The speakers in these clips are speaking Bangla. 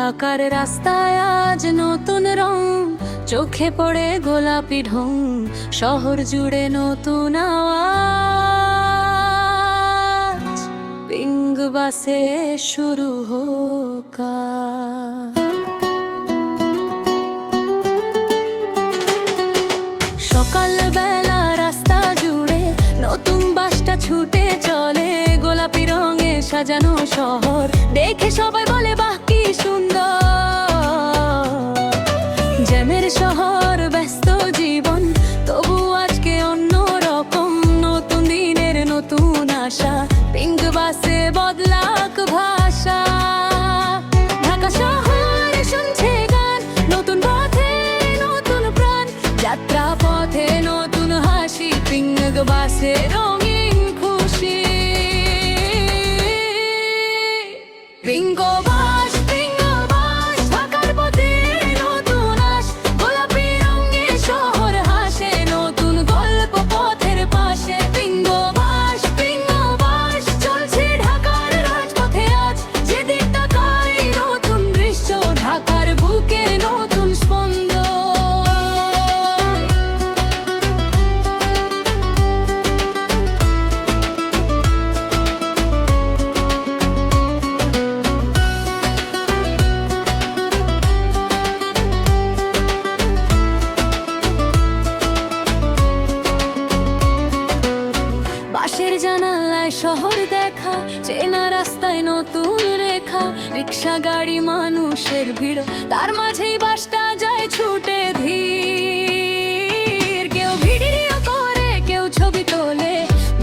ঢাকার রাস্তায় আজ নতুন রং, চোখে পড়ে গোলাপি ঢং, শহর জুড়ে নতুন আওয়াজ। পিঙ্ক বাসে শুরু হোক আজ। সকালবেলা রাস্তা জুড়ে নতুন বাসটা ছুটে চলে, গোলাপি রঙে সাজানো শহর দেখে সবাই বলে বাহ কি সুন্দর। জ্যামের শহর, ব্যস্ত জীবন, তবু আজকে অন্য রকম, নতুন দিনের নতুন আশা, পিঙ্ক বাসে বদলাক ভাষা। ঢাকা শহর শুনছে গান, নতুন পথে নতুন প্রাণ, যাত্রা পথে নতুন হাসি, পিঙ্ক বাসে রঙিন খুশি। পিঙ্ক বাস, পিঙ্ক বাস, ঢাকার পথে নতুন আশ, গোলাপি রঙে শহর হাসে, নতুন গল্প পথের পাশে। পিঙ্ক বাস, পিঙ্ক বাস, চলছে ঢাকার রাজপথে আজ, যেদিক তাকাই নতুন দৃশ্য, ঢাকার বুকে নতুন স্পন্দন। বাসের জানালায় শহর দেখা, চেনা রাস্তায় নতুন রেখা, রিক্সা গাড়ি মানুষের ভিড়, তার মাঝেই বাসটা যায় ছুটে ধীর। কেউ ভিডিও করে, কেউ ছবি তোলে,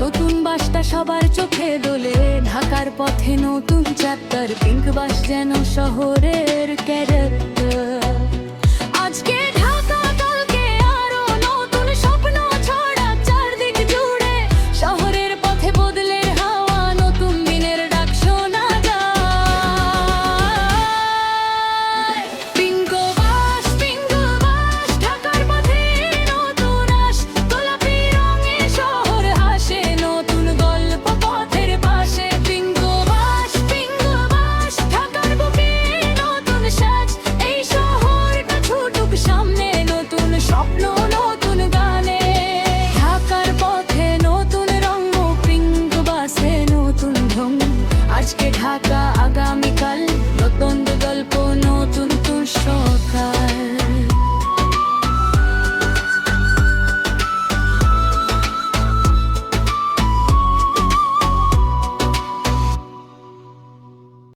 নতুন বাসটা সবার চোখে দোলে। ঢাকার পথে নতুন চ্যাপ্টার, পিঙ্ক বাস যেন শহরে